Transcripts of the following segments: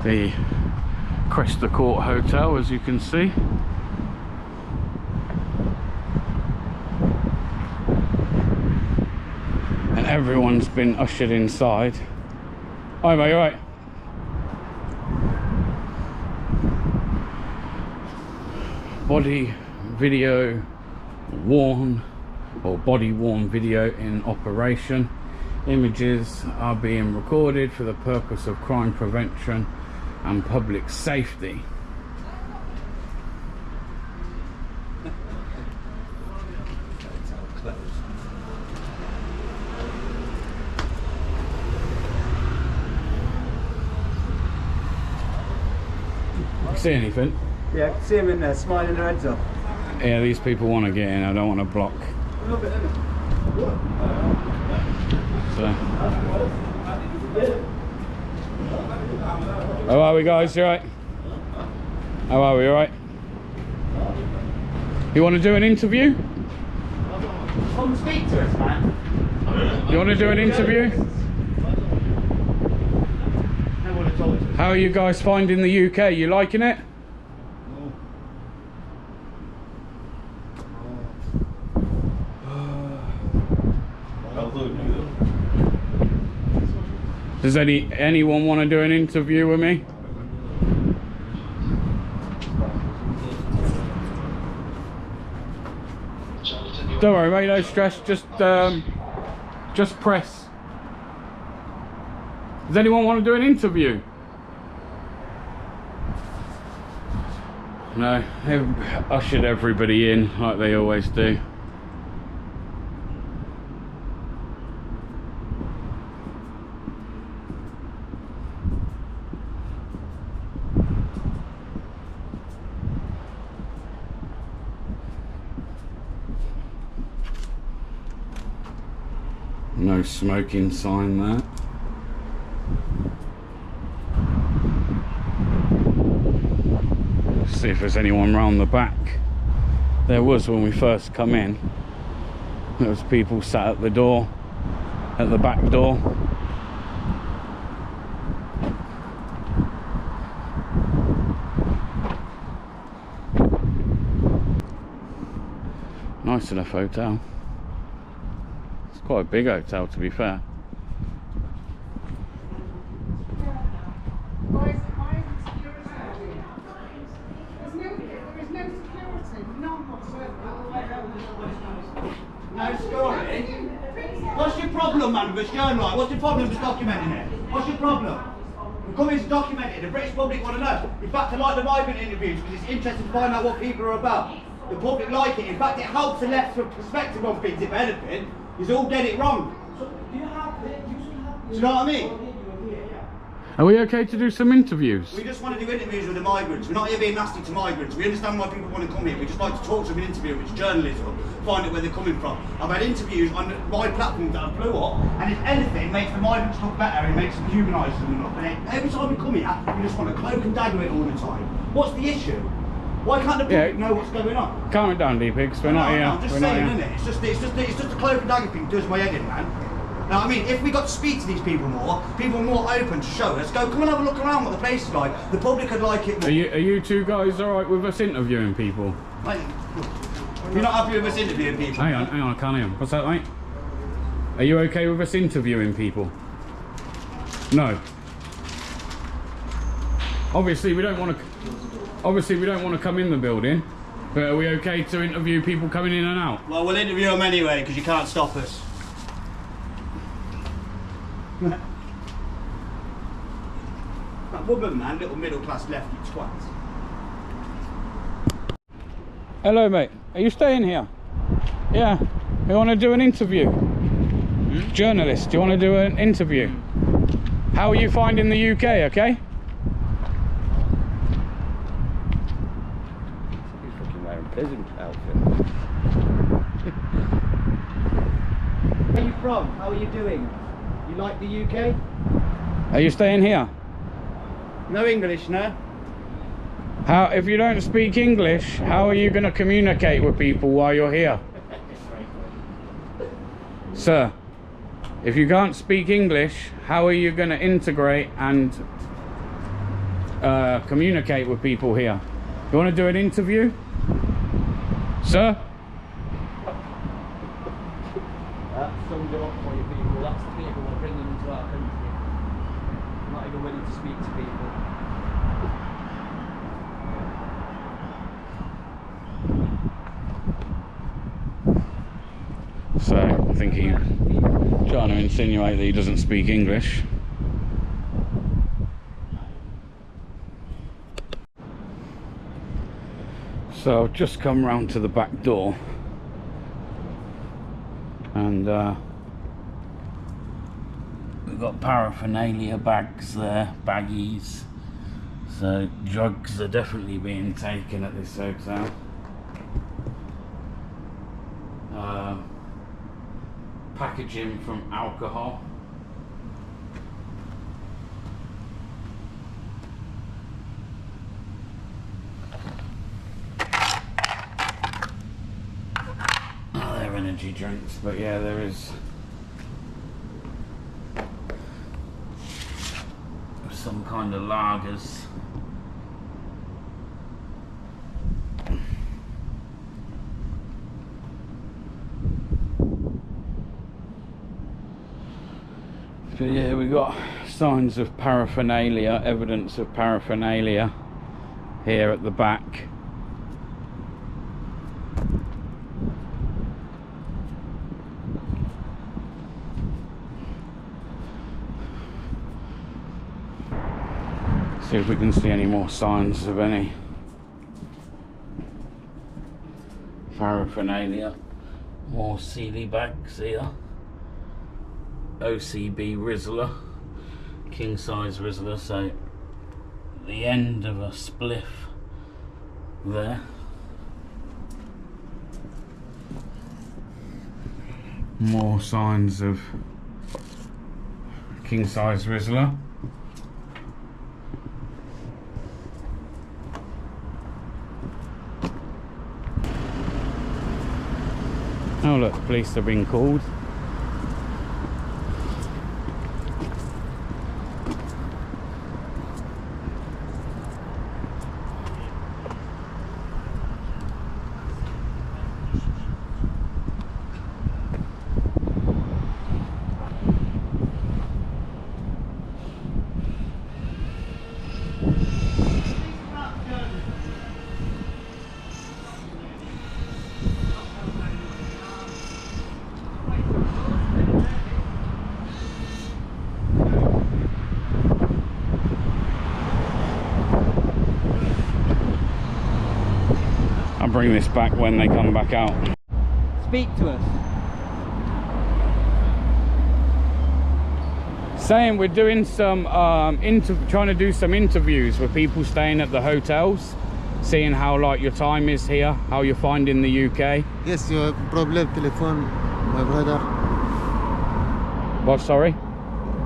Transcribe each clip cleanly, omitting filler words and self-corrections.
the Cresta Court Hotel, as you can see. And everyone's been ushered inside. Hi mate, you right? Body video worn, or body worn video in operation. Images are being recorded for the purpose of crime prevention and public safety. See anything? Yeah, I can see him in there smiling their heads off. Yeah, these people want to get in. I don't want to block. So. How are we, guys? You alright? How are we? Alright? You want to do an interview? Come speak to us, man. You want to do an interview? How are you guys finding the UK? You liking it? Does anyone want to do an interview with me? Don't worry mate, no stress, just press. Does anyone want to do an interview? No, they've ushered everybody in like they always do. No smoking sign there. See if there's anyone round the back. There was when we first come in. There was people sat at the door, at the back door. Nice enough hotel. Quite a big hotel, to be fair. Why is security? There is no security, none whatsoever. No security? What's your problem, man, with going right? What's your problem just documenting it? What's your problem? We're coming to document it. The British public want to know. In fact, I like the migrant interviews because it's interesting to find out what people are about. The public like it. In fact, it helps the left's perspective on things, if anything. You all get it wrong. So, do you know what I mean? Are we okay to do some interviews? We just want to do interviews with the migrants. We're not here being nasty to migrants. We understand why people want to come here. We just like to talk to them and interview them. It's journalism. Find out where they're coming from. I've had interviews on my platform that have blew up, and if anything, makes the migrants look better. It makes them humanise them enough. And every time we come here, we just want to cloak and dagger it all the time. What's the issue? Why can't the public know what's going on? Calm it down, D-Pigs. We're not here. I'm just saying, isn't it? It's just a cloak and dagger thing that does my head in, man. Now, I mean, if we got to speak to these people more open to show us, come and have a look around what the place is like. The public would like it more. Are you two guys alright with us interviewing people? Mate, you're not happy with us interviewing people? Hang on, I can't hear him. What's that, mate? Are you okay with us interviewing people? No. Obviously, we don't want to come in the building, but are we okay to interview people coming in and out? Well, we'll interview them anyway, because you can't stop us. That woman, man, little middle-class lefty twat. Hello, mate. Are you staying here? Yeah. You want to do an interview? Journalist, do you want to do an interview? How are you finding the UK, okay? He's fucking wearing peasant outfit. Where are you from? How are you doing? You like the UK? Are you staying here? No English, no? How, if you don't speak English, how are you going to communicate with people while you're here? Sir, if you can't speak English, how are you going to integrate and communicate with people here. You want to do an interview, sir? That sums it up for you people. That's the people we're bringing into our country. Not even willing to speak to people. So I think he's trying to insinuate that he doesn't speak English. So I've just come round to the back door, and we've got paraphernalia bags there, baggies. So drugs are definitely being taken at this hotel. Packaging from alcohol. They're energy drinks, but yeah, there is some kind of lagers. But yeah, we got signs of paraphernalia, evidence of paraphernalia here at the back. See if we can see any more signs of any paraphernalia. More Sealy bags here. OCB Rizzler, king size Rizzler, so the end of a spliff there. More signs of king size Rizzler. Oh look, police have been called. I'll bring this back when they come back out. Speak to us. Saying we're doing some trying to do some interviews with people staying at the hotels, seeing how like your time is here, how you're finding the UK. Yes, you have problem telephone, my brother. What, sorry?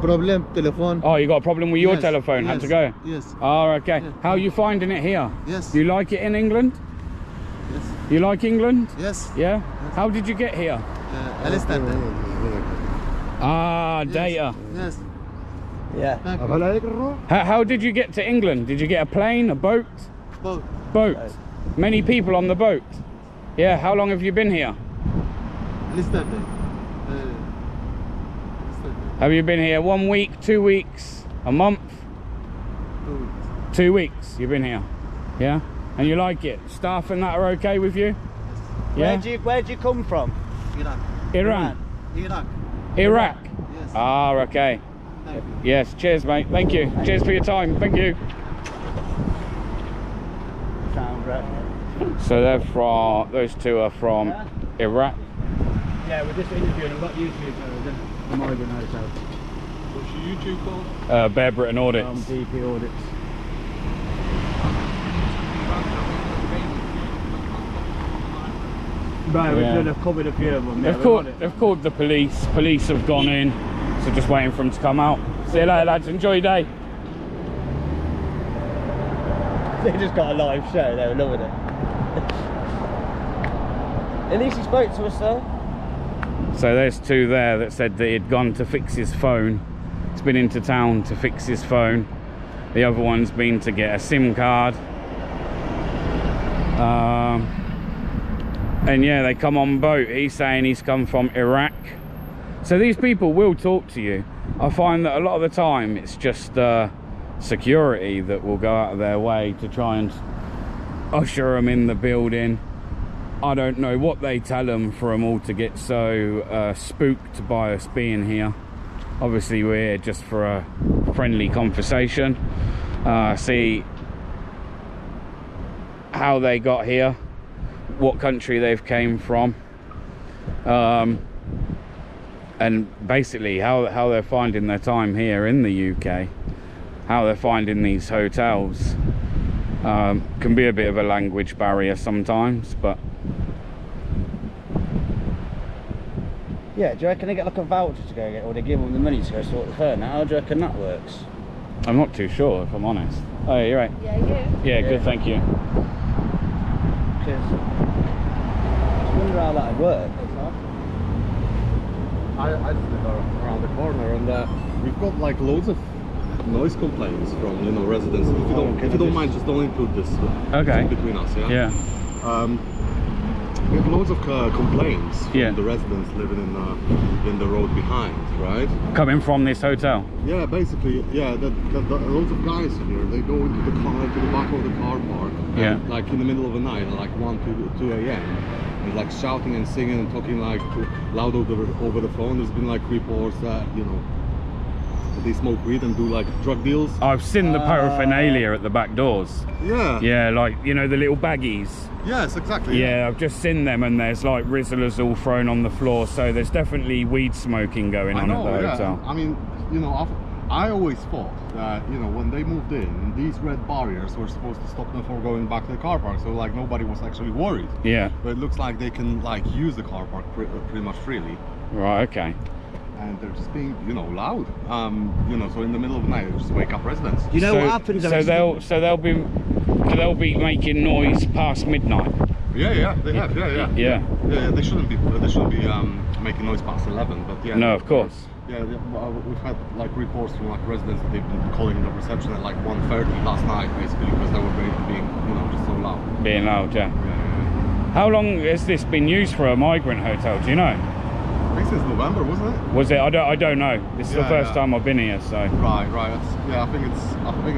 Problem telephone. Oh, you got a problem with your Yes, telephone, had to go? Yes. Oh, okay. Yes. How are you finding it here? Yes. You like it in England? Yes. You like England? Yes. Yeah? How did you get here? Understand. Ah, data. Yes. Yeah. Thank you. How did you get to England? Did you get a plane, a boat? Both. Boat. Many people on the boat. Yeah, how long have you been here? Understand. Have you been here 1 week, 2 weeks, a month? 2 weeks. 2 weeks you've been here. Yeah? And you like it? Staff and that are okay with you? Yeah? Where'd you come from? Iraq. Iran? Iraq. Iraq? Yes. Ah, okay. Thank you. Yes, cheers mate, thank you. Cheers for your time, thank you. Sound right. So they're from, those two are from Iraq. Yeah, we're just interviewing. I've got YouTube the Migrant Hotel. What's your YouTube called? Bear Britain Audits. DP Audits. Right, Yeah. we've covered a few of them. They've called the police. Police have gone in, so just waiting for them to come out. See you later lads, enjoy your day. They just got a live show, they were loving it. At least he spoke to us though. So there's two there that said that he'd gone to fix his phone. He's been into town to fix his phone. The other one's been to get a SIM card. And yeah, they come on boat. He's saying he's come from Iraq. So these people will talk to you. I find that a lot of the time it's just security that will go out of their way to try and usher them in the building. I don't know what they tell them for them all to get so spooked by us being here. Obviously we're here just for a friendly conversation. See how they got here, what country they've came from, and basically how they're finding their time here in the UK, how they're finding these hotels. Can be a bit of a language barrier sometimes, but Yeah, do you reckon they get like a voucher to go get, or they give them the money to go sort the fur? Now, how do you reckon that works? I'm not too sure, if I'm honest. Oh, yeah, you're right. Yeah, you. Yeah, good, thank you. Cheers. I just wonder how that would work. I live around the corner, and we've got like loads of noise complaints from residents. If you don't mind, just don't include this. Okay. Between us, yeah. Yeah. We have loads of complaints from Yeah. the residents living in the road behind, right? Coming from this hotel. Yeah, basically, yeah. Loads of guys here. They go into the car, to the back of the car park, Yeah. and, like in the middle of the night, like 1 to 2 a.m. It's like shouting and singing and talking like loud over the phone. There's been like reports that they smoke weed and do like drug deals. I've seen the paraphernalia at the back doors. Yeah. Yeah, like, the little baggies. Yes, exactly. Yeah, I've just seen them, and there's like Rizzlers all thrown on the floor, so there's definitely weed smoking going on at the hotel. I mean, I always thought that, when they moved in, these red barriers were supposed to stop them from going back to the car park, so like nobody was actually worried. Yeah. But it looks like they can like use the car park pretty much freely. Right, okay. And they're just being, loud. So in the middle of the night, they just wake up residents. You know So- what happens? So they'll be making noise past midnight. Yeah, they have. Yeah. Yeah. They shouldn't be making noise past 11, but yeah. No, of course. Yeah, we've had like reports from like residents that they've been calling the reception at like 1:30 last night, basically, because they were being, just so loud. Being loud, yeah. Yeah. How long has this been used for a migrant hotel? Do you know? I think since November, wasn't it? Was it? I don't know. This is the Yeah, first yeah. time I've been here, so. Right. I think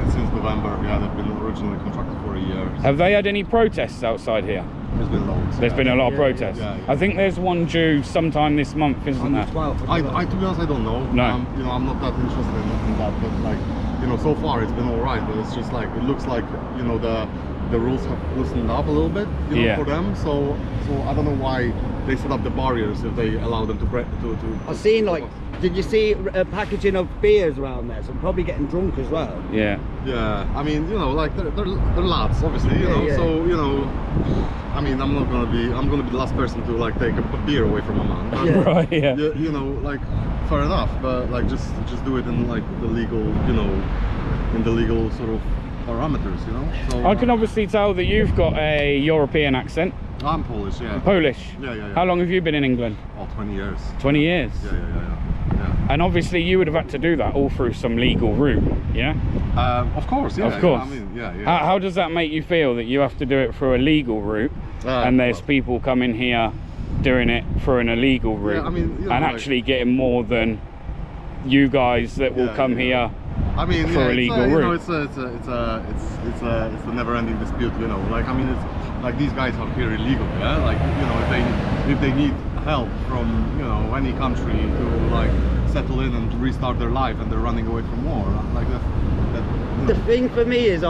it's since November. Yeah, they've been originally contracted for a year. Have they had any protests outside here? There's been loads. There's been a lot of protests. yeah. I think there's one due sometime this month, isn't On the there? 12th. I to be honest, I don't know. No. I'm not that interested in that, but like, so far it's been all right. But it's just like it looks like the rules have loosened up a little bit, Yeah. for them. So I don't know why they set up the barriers if they allow them to. I've seen like, did you see a packaging of beers around there? So I'm probably getting drunk as well. Yeah. Yeah, I mean, like they're lads, obviously, Yeah. So I mean, I'm gonna be the last person to like take a beer away from a man. But, Yeah. Right, yeah. like fair enough, but like just do it in like the legal, in the legal sort of parameters, So I can obviously tell that you've got a European accent. I'm Polish, yeah. Polish? Yeah. How long have you been in England? Oh, 20 years. 20 years? Yeah. And obviously you would have had to do that all through some legal route, yeah? Of course, yeah. Of course. I mean, yeah. How does that make you feel that you have to do it through a legal route and there's people coming here doing it through an illegal route I mean, and like, actually getting more than you guys that will come here I mean, for a legal route? It's a never-ending dispute, Like, I mean, it's like these guys are here illegal, yeah. Like, if they need help from any country to like settle in and restart their life, and they're running away from war, like that. The thing for me is,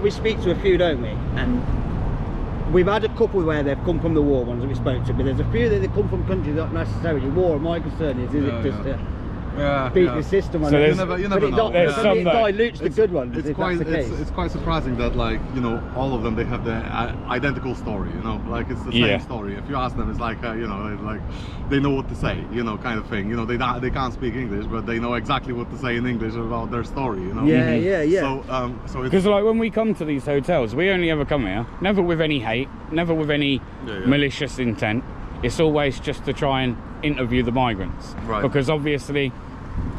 we speak to a few, don't we? And we've had a couple where they've come from the war ones that we spoke to, but there's a few that they come from countries that not necessarily war. My concern is it just beat the system on So it? there's- you never know. There's But some it that- dilutes the good ones. It's if quite that's the case. it's quite surprising that like all of them, they have the identical story, like it's the Yeah. same story. If you ask them, it's like like they know what to say, kind of thing. They can't speak English, but they know exactly what to say in English about their story. Yeah. So it's Because like when we come to these hotels, we only ever come here, never with any hate, never with any malicious intent. It's always just to try and interview the migrants. Right. Because obviously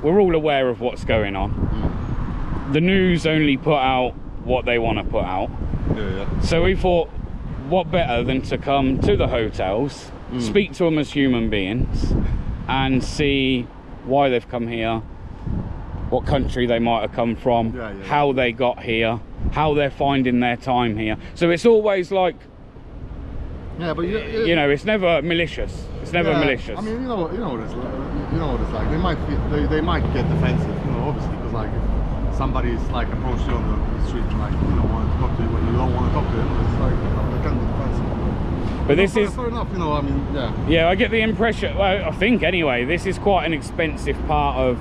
we're all aware of what's going on. the news only put out what they want to put out. Yeah. So we thought, what better than to come to the hotels, speak to them as human beings, and see why they've come here, what country they might have come from, how they got here, how they're finding their time here. So it's always like, but you know, it's never malicious. It's never malicious. I mean, you know what it's like. You know what it's like. They might get defensive, you know, obviously, because like if somebody's like approached you on the street, like you don't want to talk to you, but you don't want to talk to them, it's like, you know, they can be defensive. But this is fair enough, you know. I mean, yeah, I get the impression. Well, I think anyway, this is quite an expensive part of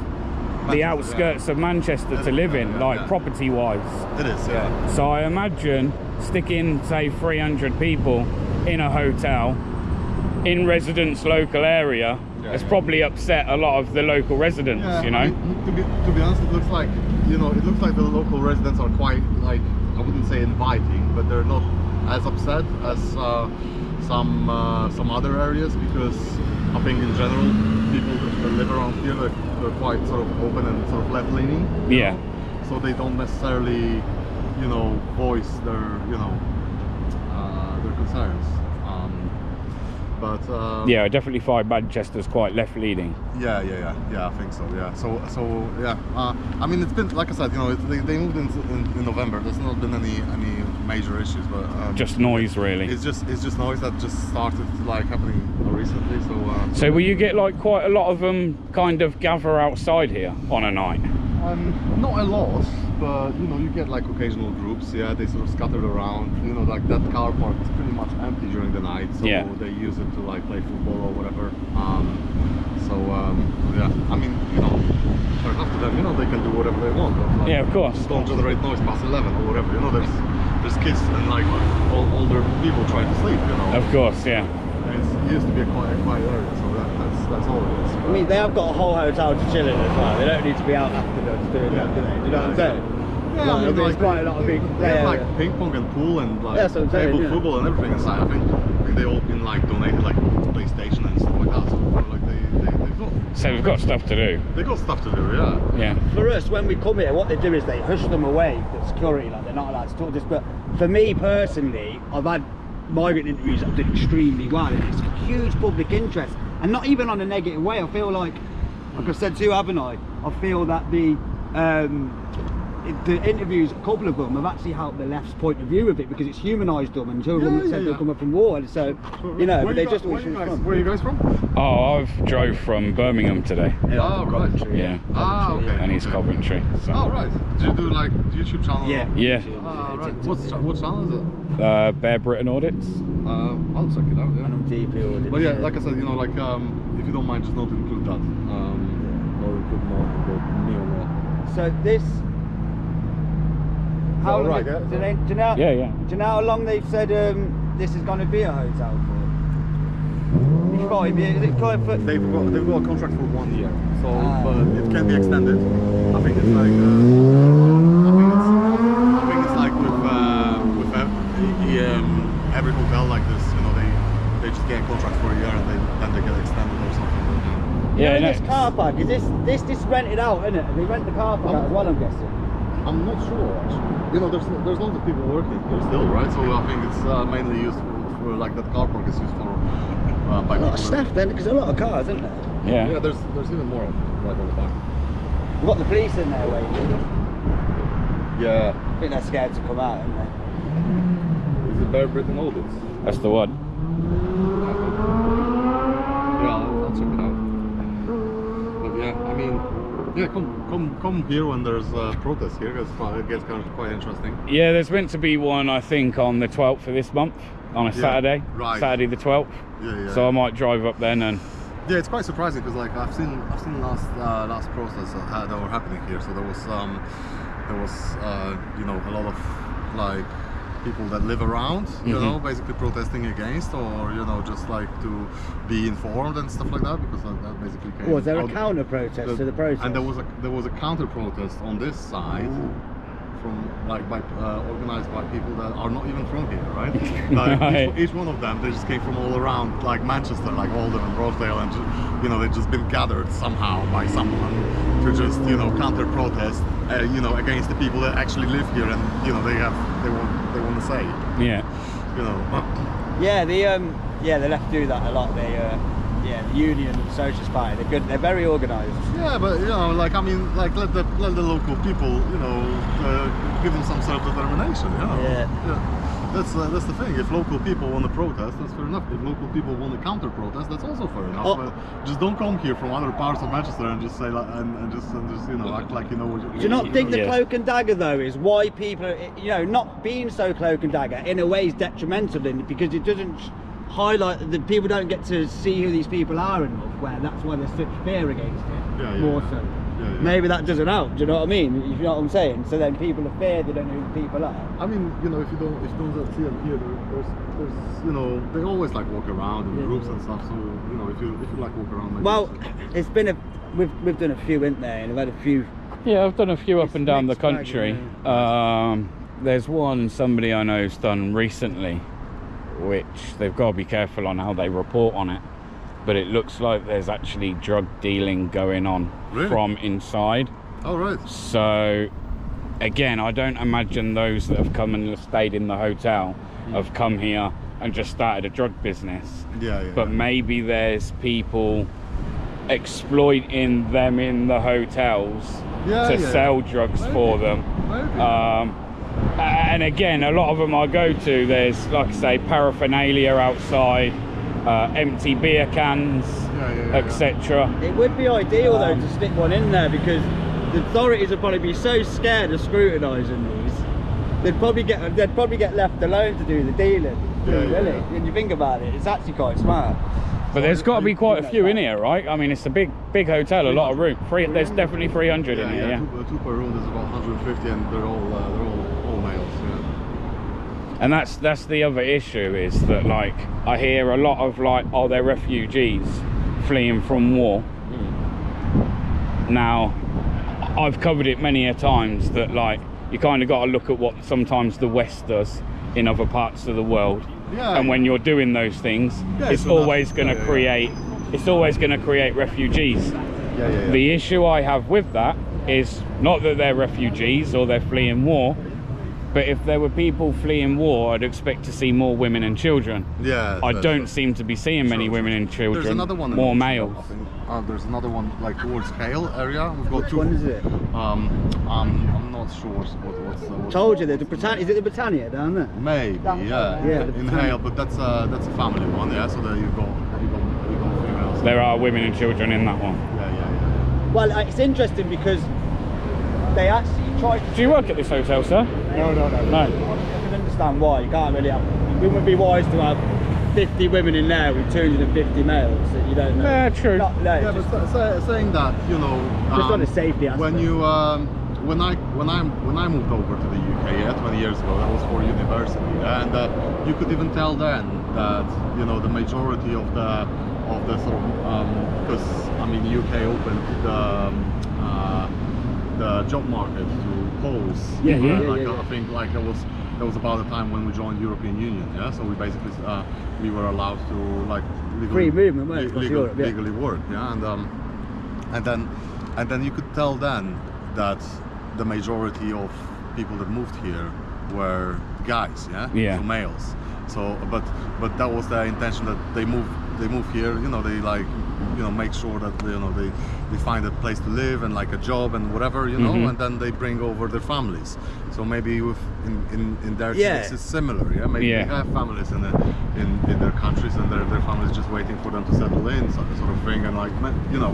the outskirts of Manchester to live in, like property-wise. It is, yeah. So I imagine sticking, say, 300 people in a hotel in residents' local area has probably upset a lot of the local residents. You know. I mean, to be honest, it looks like, you know, the local residents are quite, like, I wouldn't say inviting, but they're not as upset as some other areas, because I think in general people that live around here, they're quite sort of open and sort of left-leaning. Yeah. Know? So they don't necessarily, you know, voice their, you know, their concerns. Yeah, I definitely find Manchester's quite left-leaning. Yeah, I think so. Yeah, so yeah. I mean, it's been, like I said, you know, they moved in November. There's not been any major issues, but just noise, really. It's just noise that just started like happening recently. So will you get like quite a lot of them kind of gather outside here on a night? Not a lot, but you know, you get like occasional groups. Yeah, they sort of scattered around. You know, like that car park is pretty much empty during the night, so they use it to like play football or whatever. Yeah, I mean, you know, fair enough to them. You know, they can do whatever they want. But, like, yeah, of course. Just don't generate noise past 11 or whatever. You know, there's kids and like older people trying to sleep. You know. Of course, yeah. It used to be a quiet area, so that's all it is. I mean, they have got a whole hotel to chill in as well. They don't need to be out afterwards doing that, do they? Do you know what I'm saying? Yeah, I mean, there's quite a lot of big. Like ping pong and pool and like table football and everything inside. I think they all been like donated like PlayStation and stuff like that. So like they've got. So we've got stuff to do. They got stuff to do, yeah. Yeah. For us, when we come here, what they do is they hush them away. The security, like they're not allowed to talk to us. But for me personally, I've had migrant interviews that did extremely well. It's a huge public interest, and not even on a negative way. I feel like I've said to you, haven't I feel that the interviews, a couple of them have actually helped the left's point of view of it, because it's humanised them, and two of them said they're coming from war, and so you know, but they just where are you guys from? Oh, I've drove from Birmingham today. Oh, right. Yeah. Okay. And he's Coventry. So. Oh, right. Do you do like YouTube channel? Yeah. Right. What channel is it? Bear Britain Audits. I'll check it out. Yeah. And I'm deeply audited. But yeah, like I said, you know, like if you don't mind, just not to include that. Or include more, me or more. So this. How long? Right, do you know? Yeah. Do you know how long they've said this is going to be a hotel for? 5 years. Is it 5 foot? They've got a contract for 1 year, so but it can be extended. I think it's like I think it's like with every hotel like this, you know, they just get a contract for a year and then they get extended or something. Yeah. This car park is this rented out, isn't it? They rent the car park out as well, I'm guessing. I'm not sure actually. You know, there's lots of people working here still, right? So I think it's mainly used for like that car park is used for. A lot of staff then, because there's a lot of cars, isn't there? Yeah. Yeah, there's even more right on the back. We've got the police in there waiting. Yeah. I think they're scared to come out, aren't they? Is it Bear Britain Audits? That's the one. Yeah, I'll check it out. But yeah, I mean, yeah, come here when there's protests here. It gets kind of quite interesting. Yeah, there's meant to be one, I think, on the 12th of this month, on a Saturday. Right. Saturday the 12th. Yeah. So I might drive up then and. Yeah, it's quite surprising because like I've seen last protests that were happening here. So there was you know, a lot of like people that live around, you know, basically protesting against, or you know, just like to be informed and stuff like that, because that basically came. Was there a counter protest to the protest? And there was a counter protest on this side, organized by people that are not even from here, right? Like Right. each one of them, they just came from all around, like Manchester, like Oldham and Rochdale, and you know, they've just been gathered somehow by someone to just, you know, counter protest, you know, against the people that actually live here, and you know, they want to say, Yeah. you know. Yeah, the left do that a lot. The Union and Socialist Party, they're good. They're very organised. Yeah, but you know, like I mean, like let the local people, you know, give them some self-determination. You know. Yeah. That's the thing. If local people want to protest, that's fair enough. If local people want to counter-protest, that's also fair enough. Oh. But just don't come here from other parts of Manchester and just say like, and just you know, act like you know what you. Do you not think the Yeah. cloak and dagger though is why people, you know, not being so cloak and dagger in a way is detrimental in it, because it doesn't highlight that people don't get to see who these people are enough, where that's why there's such fear against it. Yeah, more so. Yeah. Maybe that doesn't help. Do you know what I mean? If you know what I'm saying. So then people are feared, they don't know who the people are. I mean, you know, if you don't see them here, there's you know, they always like walk around in groups and stuff. So you know, if you like walk around. Like Well, this, it's been we've done a few, in there, and I've had a few. Yeah, I've done a few up It's and down the mixed bag, country. yeah. There's one somebody I know's done recently, which they've got to be careful on how they report on it. But it looks like there's actually drug dealing going on Really? from inside. all right. So, again, I don't imagine those that have come and stayed in the hotel have come here and just started a drug business. Yeah. But maybe there's people exploiting them in the hotels to sell drugs for them. Maybe. And again, a lot of them I go to, there's, like I say, paraphernalia outside, empty beer cans, etc. It would be ideal though to stick one in there, because the authorities would probably be so scared of scrutinising these. They'd probably get left alone to do the dealing. Really, when you think about it, it's actually quite smart. But there's got to be quite a few in here, right? I mean, it's a big hotel, a lot of room. There's definitely 300 in here, yeah. Two per room, there's about 150, and they're all males. Yeah. And that's the other issue, is that, like, I hear a lot of, like, oh, they're refugees fleeing from war. Now, I've covered it many a times that, like, you kind of got to look at what sometimes the West does in other parts of the world. Yeah. And when you're doing those things, it's always going to create refugees. Yeah. The issue I have with that is not that they're refugees or they're fleeing war, but if there were people fleeing war, I'd expect to see more women and children. Yeah. I don't seem to be seeing many women and children. There's another one. More in males. I think. There's another one like towards Hale area. We've got Which two. one is it? I'm not sure what's Told you, there's the Britannia. Is it the Britannia down there? Maybe, yeah. Yeah, In Hale, but that's a family one, yeah. So there you go females. There are women and children in that one. Yeah. Well, it's interesting because they actually tried to... Do you work at this hotel, sir? No. No. I can understand why. You can't really have... It wouldn't be wise to have 50 women in there with 250 males that you don't know. Yeah, true. No, Yeah, just, but saying that, you know, just on a safety aspect. when you when I moved over to the UK 20 years ago, that was for university, and you could even tell then that, you know, the majority of the sort of because I mean the UK opened the job market to Poles. Yeah. I think like that was about the time when we joined the European Union. Yeah, so we basically we were allowed to like legally, Free movement, weren't it, across Europe, yeah. legally work. Yeah, and then you could tell then that the majority of people that moved here were guys. Yeah. So males. So but that was the intention, that they move here, you know, they like, you know, make sure that, you know, they find a place to live and like a job and whatever, you know, and then they bring over their families. So maybe in their case it's similar, yeah. Maybe they have families in their countries, and their families just waiting for them to settle in, sort of thing. And like, you know,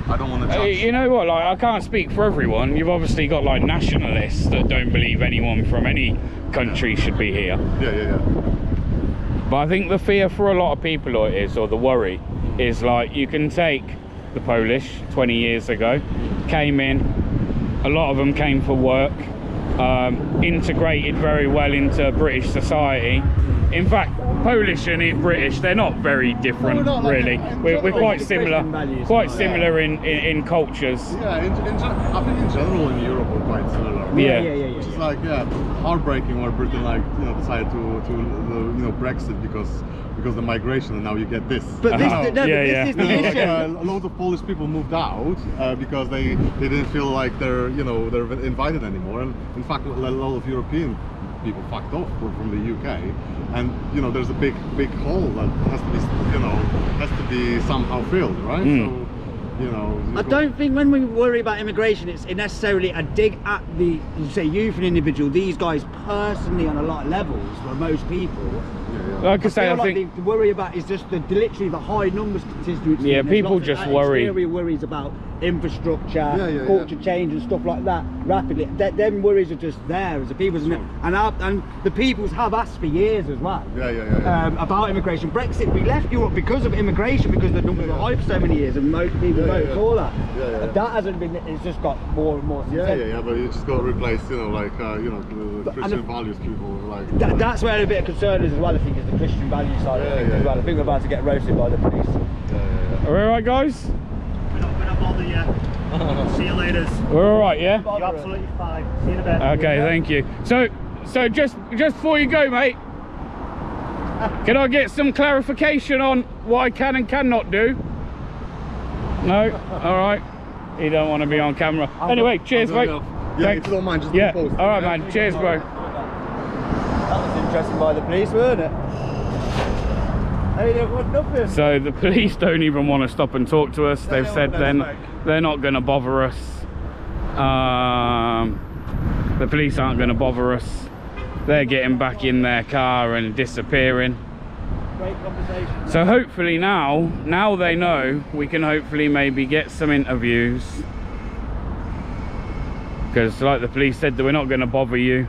I don't want to judge. You know what, like, I can't speak for everyone. You've obviously got like nationalists that don't believe anyone from any country should be here. Yeah. But I think the fear for a lot of people or the worry is, like, you can take the Polish 20 years ago, came in, a lot of them came for work, integrated very well into British society, In fact, Polish and British, they're not very different, No, like, really. We're quite similar, in cultures. Yeah, I think in general in Europe we're quite similar. Yeah. Which is like, heartbreaking where Britain, like, decided to Brexit because the migration, and now you get this. But this, this is the issue. Loads of Polish people moved out because they didn't feel like they're invited anymore, and in fact a lot of European people fucked off from the UK, and there's a big hole that has to be somehow filled, right? So I don't think when we worry about immigration, it's necessarily a dig at the, youth and individual. These guys personally, on a lot of levels, for most people. Like I say, I think the worry about is just literally the high numbers constituency. Yeah, people just worry. Worries about infrastructure, culture change, and stuff like that rapidly. Them worries are just there as the people's, and the peoples have asked for years as well. About immigration. Brexit, we left Europe because of immigration, because the numbers were high for so many years, and most people voted for that. That hasn't been. It's just got more and more. But you just got to replace, the Christian values. People like. That's where a bit of concern is as well. I think is the Christian value side of things as well. I think we're about to get roasted by the police. Are we alright, guys? We're not bother you. See you later. We're alright, yeah? You're absolutely fine. See you in a bit. Okay, thank you. So just before you go, mate, can I get some clarification on what I can and cannot do? No? Alright. You don't want to be on camera. Anyway, cheers, mate. Yeah, if you don't mind, just post. Alright, man. Cheers, bro. That was interesting by the police, weren't it? They didn't want nothing. So the police don't even want to stop and talk to us. They've said they're not going to bother us. The police aren't going to bother us. They're getting back in their car and disappearing. Great conversation. So hopefully now they know, we can hopefully maybe get some interviews. Because like the police said, that we're not going to bother you.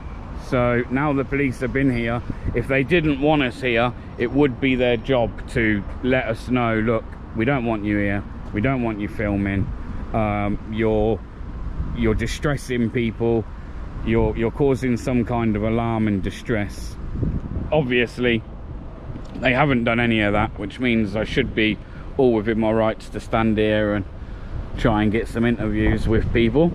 So now the police have been here, if they didn't want us here, it would be their job to let us know, look, we don't want you here, we don't want you filming, you're distressing people, you're causing some kind of alarm and distress. Obviously they haven't done any of that, which means I should be all within my rights to stand here and try and get some interviews with people.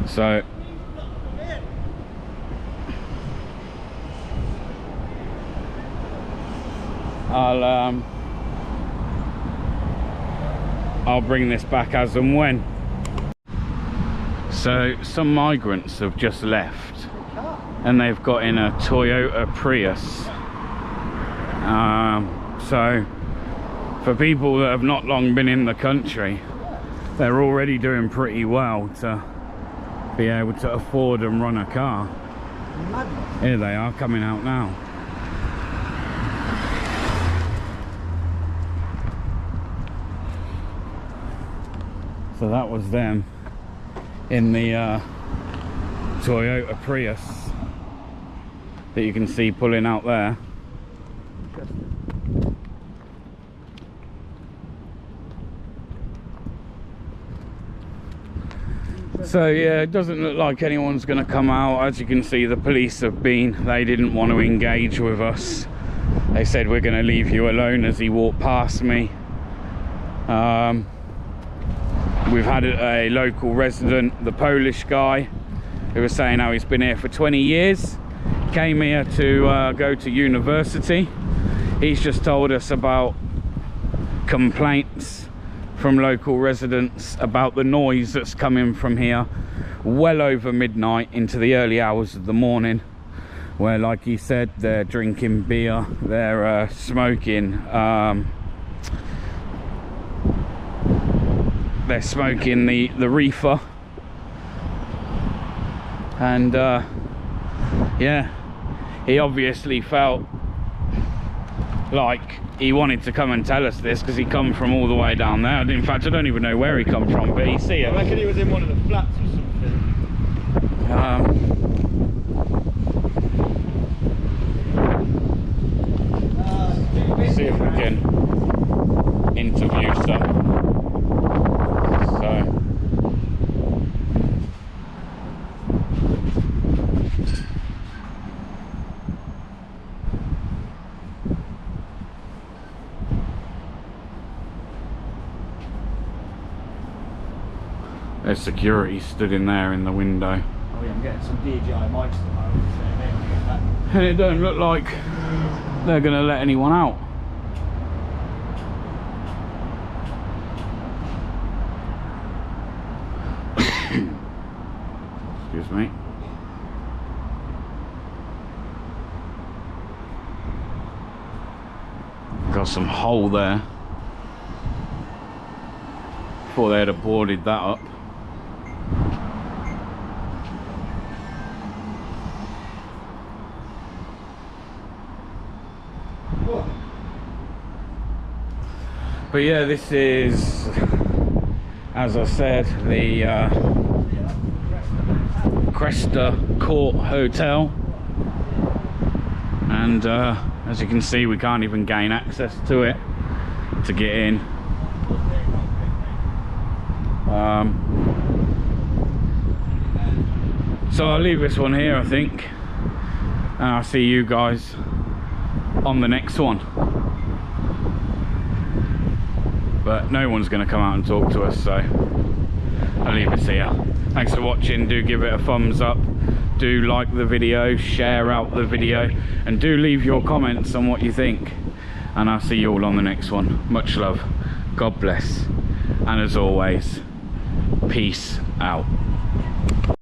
So I'll bring this back as and when. So some migrants have just left and they've got in a Toyota Prius. So for people that have not long been in the country, they're already doing pretty well to be able to afford and run a car. Here they are coming out now. So that was them in the Toyota Prius that you can see pulling out there. So yeah, it doesn't look like anyone's going to come out. As you can see, the police have been. They didn't want to engage with us. They said, we're going to leave you alone, as he walked past me. We've had a local resident, the Polish guy, who was saying how he's been here for 20 years. Came here to go to university. He's just told us about complaints from local residents about the noise that's coming from here well over midnight into the early hours of the morning, where, like he said, they're drinking beer, they're smoking the reefer, and yeah, he obviously felt like he wanted to come and tell us this because he come from all the way down there. In fact, I don't even know where he come from, but you see it. I reckon he was in one of the flats or something. See if we can interview some. So There's security stood in there in the window. Oh yeah, I'm getting some DJI mics at the moment, so maybe I'll get that. And it don't look like they're gonna let anyone out. Excuse me. Got some hole there. Thought they'd have boarded that up. But yeah, this is, as I said, the Cresta Court Hotel, and as you can see, we can't even gain access to it to get in. So I'll leave this one here, I think, and I'll see you guys on the next one. But no one's going to come out and talk to us, so I'll leave this here. Thanks for watching. Do give it a thumbs up, do like the video, share out the video, and do leave your comments on what you think, and I'll see you all on the next one. Much love, God bless, and as always, peace out.